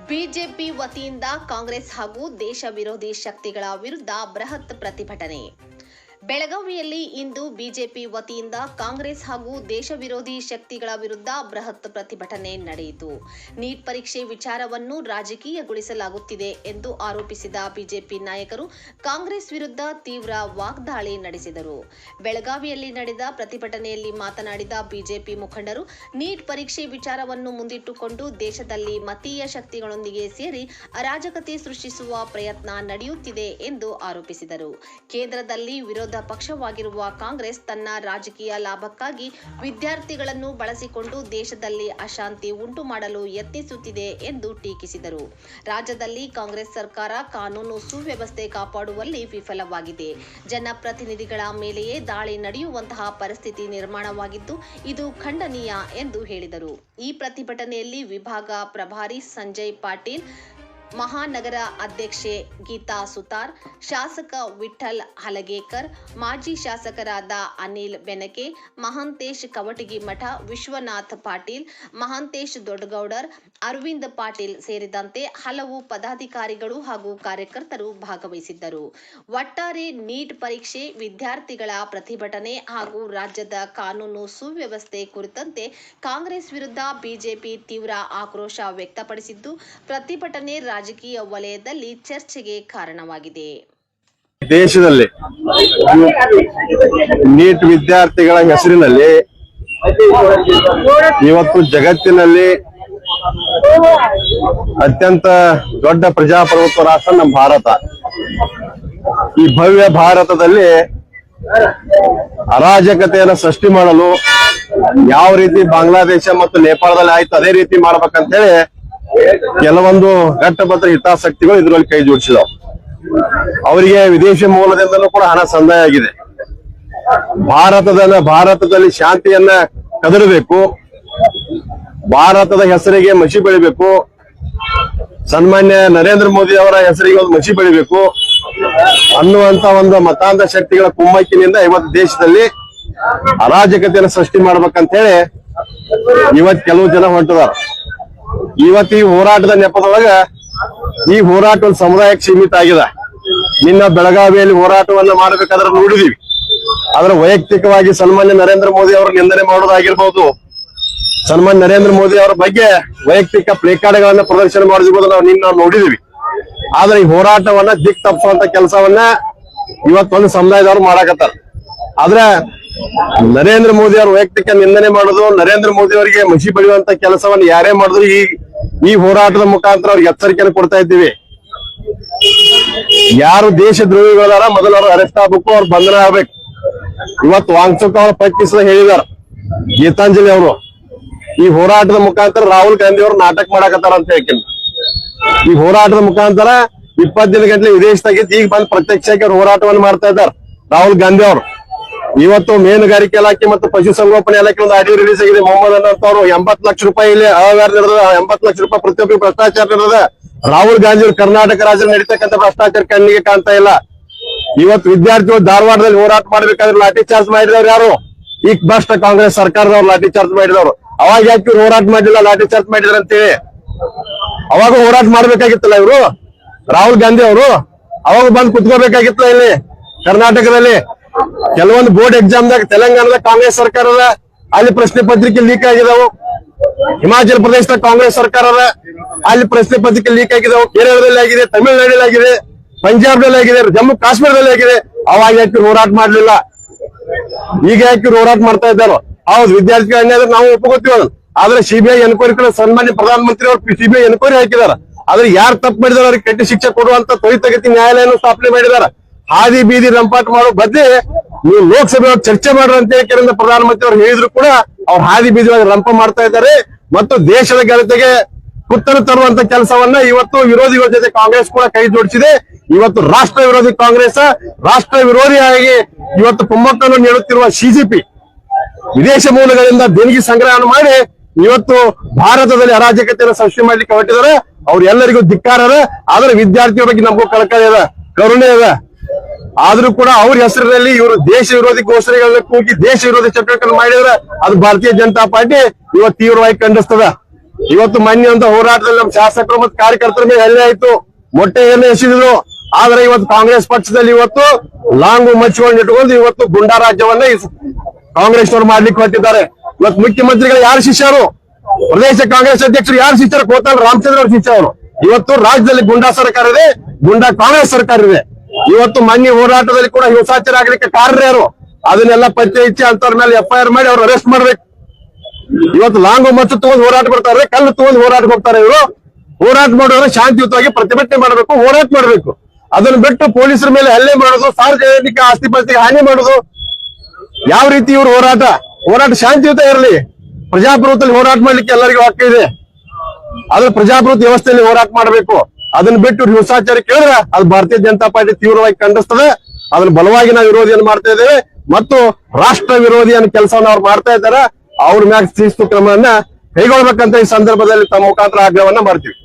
BJP ವತಿಯಿಂದ ಕಾಂಗ್ರೆಸ್ ಹಾಗೂ ದೇಶ ವಿರೋಧಿ ಶಕ್ತಿಗಳ ವಿರುದ್ಧ ಬೃಹತ್ ಪ್ರತಿಭಟನೆ. ಬೆಳಗಾವಿಯಲ್ಲಿ ಇಂದು ಬಿಜೆಪಿ ವತಿಯಿಂದ ಕಾಂಗ್ರೆಸ್ ಹಾಗೂ ದೇಶ ವಿರೋಧಿ ಶಕ್ತಿಗಳ ವಿರುದ್ಧ ಬೃಹತ್ ಪ್ರತಿಭಟನೆ ನಡೆಯಿತು. ನೀಟ್ ಪರೀಕ್ಷೆ ವಿಚಾರವನ್ನು ರಾಜಕೀಯಗೊಳಿಸಲಾಗುತ್ತಿದೆ ಎಂದು ಆರೋಪಿಸಿದ ಬಿಜೆಪಿ ನಾಯಕರು ಕಾಂಗ್ರೆಸ್ ವಿರುದ್ಧ ತೀವ್ರ ವಾಗ್ದಾಳಿ ನಡೆಸಿದರು. ಬೆಳಗಾವಿಯಲ್ಲಿ ನಡೆದ ಪ್ರತಿಭಟನೆಯಲ್ಲಿ ಮಾತನಾಡಿದ ಬಿಜೆಪಿ ಮುಖಂಡರು, ನೀಟ್ ಪರೀಕ್ಷೆ ವಿಚಾರವನ್ನು ಮುಂದಿಟ್ಟುಕೊಂಡು ದೇಶದಲ್ಲಿ ಮತೀಯ ಶಕ್ತಿಗಳೊಂದಿಗೆ ಸೇರಿ ಅರಾಜಕತೆ ಸೃಷ್ಟಿಸುವ ಪ್ರಯತ್ನ ನಡೆಯುತ್ತಿದೆ ಎಂದು ಆರೋಪಿಸಿದರು. ಕೇಂದ್ರದಲ್ಲಿ ವಿರೋಧ ಪಕ್ಷವಾಗಿರುವ ಕಾಂಗ್ರೆಸ್ ತನ್ನ ರಾಜಕೀಯ ಲಾಭಕ್ಕಾಗಿ ವಿದ್ಯಾರ್ಥಿಗಳನ್ನು ಬಳಸಿಕೊಂಡು ದೇಶದಲ್ಲಿ ಅಶಾಂತಿ ಉಂಟು ಮಾಡಲು ಯತ್ನಿಸುತ್ತಿದೆ ಎಂದು ಟೀಕಿಸಿದರು. ರಾಜ್ಯದಲ್ಲಿ ಕಾಂಗ್ರೆಸ್ ಸರ್ಕಾರ ಕಾನೂನು ಸುವ್ಯವಸ್ಥೆ ಕಾಪಾಡುವಲ್ಲಿ ವಿಫಲವಾಗಿದೆ. ಜನಪ್ರತಿನಿಧಿಗಳ ಮೇಲೆಯೇ ದಾಳಿ ನಡೆಯುವಂತಹ ಪರಿಸ್ಥಿತಿ ನಿರ್ಮಾಣವಾಗಿದ್ದು ಇದು ಖಂಡನೀಯ ಎಂದು ಹೇಳಿದರು. ಈ ಪ್ರತಿಭಟನೆಯಲ್ಲಿ ವಿಭಾಗ ಪ್ರಭಾರಿ ಸಂಜಯ್ ಪಾಟೀಲ್, ಮಹಾನಗರ ಅಧ್ಯಕ್ಷೆ ಗೀತಾ ಸುತಾರ್, ಶಾಸಕ ವಿಠ್ಠಲ್ ಹಲಗೇಕರ್, ಮಾಜಿ ಶಾಸಕರಾದ ಅನಿಲ್ ಬೆನಕೆ, ಮಹಾಂತೇಶ್ ಕವಟಗಿಮಠ, ವಿಶ್ವನಾಥ್ ಪಾಟೀಲ್, ಮಹಾಂತೇಶ್ ದೊಡ್ಡಗೌಡರ್, ಅರವಿಂದ್ ಪಾಟೀಲ್ ಸೇರಿದಂತೆ ಹಲವು ಪದಾಧಿಕಾರಿಗಳು ಹಾಗೂ ಕಾರ್ಯಕರ್ತರು ಭಾಗವಹಿಸಿದ್ದರು. ಒಟ್ಟಾರೆ ನೀಟ್ ಪರೀಕ್ಷೆ, ವಿದ್ಯಾರ್ಥಿಗಳ ಪ್ರತಿಭಟನೆ ಹಾಗೂ ರಾಜ್ಯದ ಕಾನೂನು ಸುವ್ಯವಸ್ಥೆ ಕುರಿತಂತೆ ಕಾಂಗ್ರೆಸ್ ವಿರುದ್ಧ ಬಿಜೆಪಿ ತೀವ್ರ ಆಕ್ರೋಶ ವ್ಯಕ್ತಪಡಿಸಿದ್ದು, ಪ್ರತಿಭಟನೆ ರಾಜಕೀಯ ವಲಯದಲ್ಲಿ ಚರ್ಚೆಗೆ ಕಾರಣವಾಗಿದೆ. ದೇಶದಲ್ಲಿ ನೀಟ್ ವಿದ್ಯಾರ್ಥಿಗಳ ಹೆಸರಿನಲ್ಲಿ ಇವತ್ತು ಜಗತ್ತಿನಲ್ಲಿ ಅತ್ಯಂತ ದೊಡ್ಡ ಪ್ರಜಾಪ್ರಭುತ್ವ ರಾಷ್ಟ್ರ ನಮ್ಮ ಭಾರತ. ಈ ಭವ್ಯ ಭಾರತದಲ್ಲಿ ಅರಾಜಕತೆಯನ್ನು ಸೃಷ್ಟಿ ಮಾಡಲು ಯಾವ ರೀತಿ ಬಾಂಗ್ಲಾದೇಶ ಮತ್ತು ನೇಪಾಳದಲ್ಲಿ ಆಯ್ತು ಅದೇ ರೀತಿ ಮಾಡ್ಬೇಕಂತ ಹೇಳಿ ಕೆಲವೊಂದು ಘಟ್ಟಬದ್ಧ ಹಿತಾಸಕ್ತಿಗಳು ಇದರಲ್ಲಿ ಕೈ ಜೋಡಿಸಿದವು. ಅವರಿಗೆ ವಿದೇಶಿ ಮೂಲದಿಂದಲೂ ಕೂಡ ಹಣ ಸಂದಾಯ ಆಗಿದೆ. ಭಾರತದಲ್ಲಿ ಶಾಂತಿಯನ್ನ ಕದಡಬೇಕು, ಭಾರತದ ಹೆಸರಿಗೆ ಮಸಿ ಬೆಳಿಬೇಕು, ಸನ್ಮಾನ್ಯ ನರೇಂದ್ರ ಮೋದಿ ಅವರ ಹೆಸರಿಗೆ ಒಂದು ಮಸಿ ಬೆಳಿಬೇಕು ಅನ್ನುವಂತ ಒಂದು ಮತಾಂಧ ಶಕ್ತಿಗಳ ಕುಮ್ಮಕ್ಕಿನಿಂದ ಇವತ್ತು ದೇಶದಲ್ಲಿ ಅರಾಜಕತೆಯನ್ನು ಸೃಷ್ಟಿ ಮಾಡ್ಬೇಕಂತ ಹೇಳಿ ಇವತ್ತು ಕೆಲವು ಜನ ಹೊಂಟಿದಾರ. ಇವತ್ತು ಈ ಹೋರಾಟದ ನೆಪದೊಳಗ ಈ ಹೋರಾಟ ಒಂದು ಸಮುದಾಯಕ್ಕೆ ಸೀಮಿತ ಆಗಿದೆ. ನಿನ್ನ ಬೆಳಗಾವಿಯಲ್ಲಿ ಹೋರಾಟವನ್ನ ಮಾಡಬೇಕಾದ್ರೆ ನೋಡಿದೀವಿ. ಆದ್ರೆ ವೈಯಕ್ತಿಕವಾಗಿ ಸನ್ಮಾನ್ಯ ನರೇಂದ್ರ ಮೋದಿ ಅವರ ನಿಂದನೆ ಮಾಡೋದಾಗಿರ್ಬೋದು, ಸನ್ಮಾನ್ಯ ನರೇಂದ್ರ ಮೋದಿ ಅವರ ಬಗ್ಗೆ ವೈಯಕ್ತಿಕ ಪ್ಲೇಕಾರ್ಡ್ಗಳನ್ನ ಪ್ರದರ್ಶನ ಮಾಡಿರ್ಬೋದು, ನಾವು ನೋಡಿದೀವಿ. ಆದ್ರೆ ಈ ಹೋರಾಟವನ್ನ ದಿಕ್ ತಪ್ಪಿಸುವಂತ ಕೆಲಸವನ್ನ ಇವತ್ತೊಂದು ಸಮುದಾಯದವರು ಮಾಡಾಕತ್ತಾರ. ಆದ್ರೆ ನರೇಂದ್ರ ಮೋದಿ ಅವರು ವೈಯಕ್ತಿಕ ನಿಂದನೆ ಮಾಡೋದು, ನರೇಂದ್ರ ಮೋದಿ ಅವರಿಗೆ ಮಸಿ ಬಳಿಯುವಂತ ಕೆಲಸವನ್ನು ಯಾರೇ ಮಾಡಿದ್ರು ಈ ಹೋರಾಟದ ಮುಖಾಂತರ ಅವ್ರಿಗೆ ಎಚ್ಚರಿಕೆಯನ್ನು ಕೊಡ್ತಾ ಇದ್ದೀವಿ. ಯಾರು ದೇಶ ದ್ರೋಹಿಗಳಾರ ಮೊದಲು ಅವ್ರು ಅರೆಸ್ಟ್ ಆಗ್ಬೇಕು, ಅವ್ರು ಬಂಧನ ಆಗ್ಬೇಕು. ಇವತ್ತು ವಾಂಗ್ಚುಕ್ ಅವರ ಪೈಕಿಸದ ಹೇಳಿದಾರ ಗೀತಾಂಜಲಿ ಅವರು, ಈ ಹೋರಾಟದ ಮುಖಾಂತರ ರಾಹುಲ್ ಗಾಂಧಿ ಅವರು ನಾಟಕ ಮಾಡಾಕತ್ತಾರ ಅಂತ ಹೇಳ್ತೀನಿ. ಈ ಹೋರಾಟದ ಮುಖಾಂತರ 20 ದಿನ ಗಂಟೆ ವಿದೇಶದಾಗಿದ್ದು ಈಗ ಬಂದು ಪ್ರತ್ಯಕ್ಷಕ್ಕೆ ಹೋರಾಟವನ್ನು ಮಾಡ್ತಾ ಇದ್ದಾರೆ ರಾಹುಲ್ ಗಾಂಧಿ ಅವರು. ಇವತ್ತು ಮೀನುಗಾರಿಕೆ ಇಲಾಖೆ ಮತ್ತು ಪಶುಸಂಗೋಪನೆ ಇಲಾಖೆ ಒಂದು ಆಡಿಯೋ ರಿಲೀಸ್ ಆಗಿದೆ. ಮೊಹಮ್ಮದ್ ಅನ್ನೋರು 80 ಲಕ್ಷ ರೂಪಾಯಿ ಇಲ್ಲಿ ಅವ್ಯವಹಾರ ನಡೆದ, 80 ಲಕ್ಷ ರೂಪಾಯಿ ಪ್ರತಿಯೊಬ್ಬರು ಭ್ರಷ್ಟಾಚಾರ ನಡೆದ. ರಾಹುಲ್ ಗಾಂಧಿ ಅವರು ಕರ್ನಾಟಕ ರಾಜ್ಯದಲ್ಲಿ ನಡೀತಕ್ಕಂಥ ಭ್ರಷ್ಟಾಚಾರ ಕಣ್ಣಿಗೆ ಕಾಣ್ತಾ ಇಲ್ಲ. ಇವತ್ತು ವಿದ್ಯಾರ್ಥಿಗಳು ಧಾರವಾಡದಲ್ಲಿ ಹೋರಾಟ ಮಾಡ್ಬೇಕಾದ್ರೆ ಲಾಠಿ ಚಾರ್ಜ್ ಮಾಡಿದವ್ರು ಯಾರು? ಈಗ ಭ್ರಷ್ಟ ಕಾಂಗ್ರೆಸ್ ಸರ್ಕಾರದವ್ರು ಲಾಠಿ ಚಾರ್ಜ್ ಮಾಡಿದವರು. ಅವಾಗ ಯಾಕೆ ಇವ್ರು ಹೋರಾಟ ಮಾಡಿಲ್ಲ, ಲಾಠಿ ಚಾರ್ಜ್ ಮಾಡಿದ್ರ ಅಂತೇಳಿ? ಅವಾಗ ಹೋರಾಟ ಮಾಡ್ಬೇಕಾಗಿತ್ತಲ್ಲ ಇವರು, ರಾಹುಲ್ ಗಾಂಧಿ ಅವರು ಅವಾಗ ಬಂದು ಕುತ್ಕೋಬೇಕಾಗಿತ್ತಲ್ಲ ಇಲ್ಲಿ ಕರ್ನಾಟಕದಲ್ಲಿ. ಕೆಲವೊಂದು ಬೋರ್ಡ್ ಎಕ್ಸಾಮ್ದಾಗ ತೆಲಂಗಾಣದ ಕಾಂಗ್ರೆಸ್ ಸರ್ಕಾರದ ಅಲ್ಲಿ ಪ್ರಶ್ನೆ ಪತ್ರಿಕೆ ಲೀಕ್ ಆಗಿದಾವು. ಹಿಮಾಚಲ ಪ್ರದೇಶದ ಕಾಂಗ್ರೆಸ್ ಸರ್ಕಾರದ ಅಲ್ಲಿ ಪ್ರಶ್ನೆ ಪತ್ರಿಕೆ ಲೀಕ್ ಆಗಿದಾವು. ಕೇರಳದಲ್ಲಿ ಆಗಿದೆ, ತಮಿಳುನಾಡಲ್ಲಿ ಆಗಿದೆ, ಪಂಜಾಬ್ನಲ್ಲಿ ಆಗಿದೆ, ಜಮ್ಮು ಕಾಶ್ಮೀರದಲ್ಲಿ ಆಗಿದೆ. ಅವಾಗ ಯಾಕೆ ಹೋರಾಟ ಮಾಡ್ಲಿಲ್ಲ? ಈಗ ಯಾಕೆ ಹೋರಾಟ ಮಾಡ್ತಾ ಇದ್ದಾರೋ? ಹೌದು, ವಿದ್ಯಾರ್ಥಿಗಳ ಅನ್ಯಾಯ ನಾವು ಒಪ್ಪುಗೊತ್ತೀವಿ. ಆದ್ರೆ ಸಿಬಿಐ ಎನ್ಕ್ವೈರಿ ಕೂಡ ಸನ್ಮಾನ್ಯ ಪ್ರಧಾನಮಂತ್ರಿ ಅವರು ಸಿಬಿಐ ಎನ್ಕ್ವೈರಿ ಹಾಕಿದಾರ. ಆದ್ರೆ ಯಾರು ತಪ್ಪು ಮಾಡಿದಾರೆ ಅವ್ರಿಗೆ ಕಟ್ಟಿ ಶಿಕ್ಷೆ ಕೊಡುವಂತ ತ್ವರಿತಗತಿ ನ್ಯಾಯಾಲಯನ ಸ್ಥಾಪನೆ ಮಾಡಿದಾರ. ಹಾದಿ ಬೀದಿ ರಂಪಾಟ ಮಾಡೋ ಬದ್ಲಿ ನೀವು ಲೋಕಸಭೆ ಚರ್ಚೆ ಮಾಡ್ರಿ ಅಂತ ಹೇಳಿ ಪ್ರಧಾನಮಂತ್ರಿ ಅವರು ಹೇಳಿದ್ರು ಕೂಡ ಅವ್ರು ಹಾದಿ ಬೀದಿ ರಂಪ ಮಾಡ್ತಾ ಇದ್ದಾರೆ. ಮತ್ತು ದೇಶದ ಘನತೆಗೆ ಕುತ್ತಲು ತರುವಂತ ಕೆಲಸವನ್ನ ಇವತ್ತು ವಿರೋಧಿಗಳ ಜೊತೆ ಕಾಂಗ್ರೆಸ್ ಕೂಡ ಕೈ ಜೋಡಿಸಿದೆ. ಇವತ್ತು ರಾಷ್ಟ್ರ ವಿರೋಧಿ ಕಾಂಗ್ರೆಸ್ ರಾಷ್ಟ್ರ ವಿರೋಧಿಯಾಗಿ ಇವತ್ತು ಕುಮ್ಮಕ್ಕನ್ನು ನೀಡುತ್ತಿರುವ ಸಿಜೆಪಿ ವಿದೇಶ ಮೂಲಗಳಿಂದ ದೇಣಿಗೆ ಸಂಗ್ರಹವನ್ನು ಮಾಡಿ ಇವತ್ತು ಭಾರತದಲ್ಲಿ ಅರಾಜಕತೆಯನ್ನು ಸೃಷ್ಟಿ ಮಾಡ್ಲಿಕ್ಕೆ ಹೊರಟಿದ್ದಾರೆ. ಅವ್ರು ಎಲ್ಲರಿಗೂ ಧಿಕ್ಕಾರ. ಆದ್ರೆ ವಿದ್ಯಾರ್ಥಿಗಳ ಬಗ್ಗೆ ನಮಗೂ ಕಳಕಳಿ ಅದ, ಕರುಣೆ ಅದ. ಆದ್ರೂ ಕೂಡ ಅವ್ರ ಹೆಸರಿನಲ್ಲಿ ಇವರು ದೇಶ ವಿರೋಧಿ ಘೋಷಣೆಗಳನ್ನ ಕೂಗಿ ದೇಶ ವಿರೋಧಿ ಚಟುವಟಿಕೆ ಮಾಡಿದ್ರೆ ಅದು ಭಾರತೀಯ ಜನತಾ ಪಾರ್ಟಿ ಇವತ್ತು ತೀವ್ರವಾಗಿ ಖಂಡಿಸ್ತದ. ಇವತ್ತು ಮೊನ್ನೆ ಅಂತ ಹೋರಾಟದಲ್ಲಿ ನಮ್ಮ ಶಾಸಕರು ಮತ್ತು ಕಾರ್ಯಕರ್ತರ ಮೇಲೆ ಹಲ್ಲೆ ಆಯ್ತು, ಮೊಟ್ಟೆಯನ್ನು ಎಸೆದಿದ್ರು. ಆದ್ರೆ ಇವತ್ತು ಕಾಂಗ್ರೆಸ್ ಪಕ್ಷದಲ್ಲಿ ಇವತ್ತು ಲಾಂಗು ಮಚ್ಚಿಕೊಂಡು ಇಟ್ಕೊಂಡು ಇವತ್ತು ಗುಂಡಾ ರಾಜ್ಯವನ್ನ ಕಾಂಗ್ರೆಸ್ನವರು ಮಾಡ್ಲಿಕ್ಕೆ ಹೊರಟಿದ್ದಾರೆ. ಇವತ್ತು ಮುಖ್ಯಮಂತ್ರಿಗಳು ಯಾರು ಶಿಷ್ಯರು, ಪ್ರದೇಶ ಕಾಂಗ್ರೆಸ್ ಅಧ್ಯಕ್ಷರು ಯಾರು ಶಿಷ್ಯರು, ಕೋತಾಲ್ ರಾಮಚಂದ್ರ ಅವ್ರ ಶಿಷ್ಯರು. ಇವತ್ತು ರಾಜ್ಯದಲ್ಲಿ ಗುಂಡಾ ಸರ್ಕಾರ ಇದೆ, ಗುಂಡಾ ಕಾಂಗ್ರೆಸ್ ಸರ್ಕಾರ ಇದೆ. ಇವತ್ತು ಮೊನ್ನೆ ಹೋರಾಟದಲ್ಲಿ ಕೂಡ ಹಿಂಸಾಚಾರ ಆಗ್ಲಿಕ್ಕೆ ಕಾರಣ ಯಾರು, ಅದನ್ನೆಲ್ಲ ಪತ್ತೆ ಹಚ್ಚಿ ಅಂತವ್ರ ಮೇಲೆ FIR ಮಾಡಿ ಅವ್ರು ಅರೆಸ್ಟ್ ಮಾಡ್ಬೇಕು. ಇವತ್ತು ಲಾಂಗು ಮಚ್ಚು ತಗೊಂಡು ಹೋರಾಟ ಬರ್ತಾರೆ, ಕಲ್ಲು ತಗೊಂಡು ಹೋರಾಟ ಹೋಗ್ತಾರೆ. ಇವರು ಹೋರಾಟ ಮಾಡೋದ್ರೆ ಶಾಂತಿಯುತವಾಗಿ ಪ್ರತಿಭಟನೆ ಮಾಡಬೇಕು, ಹೋರಾಟ ಮಾಡಬೇಕು. ಅದನ್ನ ಬಿಟ್ಟು ಪೊಲೀಸರ ಮೇಲೆ ಹಲ್ಲೆ ಮಾಡೋದು, ಸಾರ್ವಜನಿಕ ಆಸ್ತಿ ಪಾಸ್ತಿಗೆ ಹಾನಿ ಮಾಡೋದು, ಯಾವ ರೀತಿ ಇವ್ರು ಹೋರಾಟ ಶಾಂತಿಯುತ ಇರಲಿ. ಪ್ರಜಾಪ್ರಭುತ್ವದಲ್ಲಿ ಹೋರಾಟ ಮಾಡ್ಲಿಕ್ಕೆ ಎಲ್ಲರಿಗೂ ಹಕ್ಕು ಇದೆ. ಆದ್ರೆ ಪ್ರಜಾಪ್ರಭುತ್ವ ವ್ಯವಸ್ಥೆಯಲ್ಲಿ ಹೋರಾಟ ಮಾಡಬೇಕು. ಅದನ್ನ ಬಿಟ್ಟು ಹಿಂಸಾಚಾರ ಕೇಳಿದ್ರೆ ಅದು ಭಾರತೀಯ ಜನತಾ ಪಾರ್ಟಿ ತೀವ್ರವಾಗಿ ಖಂಡಿಸ್ತದೆ. ಅದನ್ನ ಬಲವಾಗಿ ನಾವು ವಿರೋಧಿಯನ್ನು ಮಾಡ್ತಾ ಇದ್ದೇವೆ ಮತ್ತು ರಾಷ್ಟ್ರ ವಿರೋಧಿಯನ್ನು ಕೆಲಸವನ್ನು ಅವ್ರು ಮಾಡ್ತಾ ಇದ್ದಾರೆ. ಅವ್ರ ಮ್ಯಾಗ ಶಿಸ್ತು ಕ್ರಮವನ್ನ ಕೈಗೊಳ್ಬೇಕಂತ ಈ ಸಂದರ್ಭದಲ್ಲಿ ತಮ್ಮ ಮುಖಾಂತರ ಆಗ್ರಹವನ್ನ ಮಾಡ್ತೀವಿ.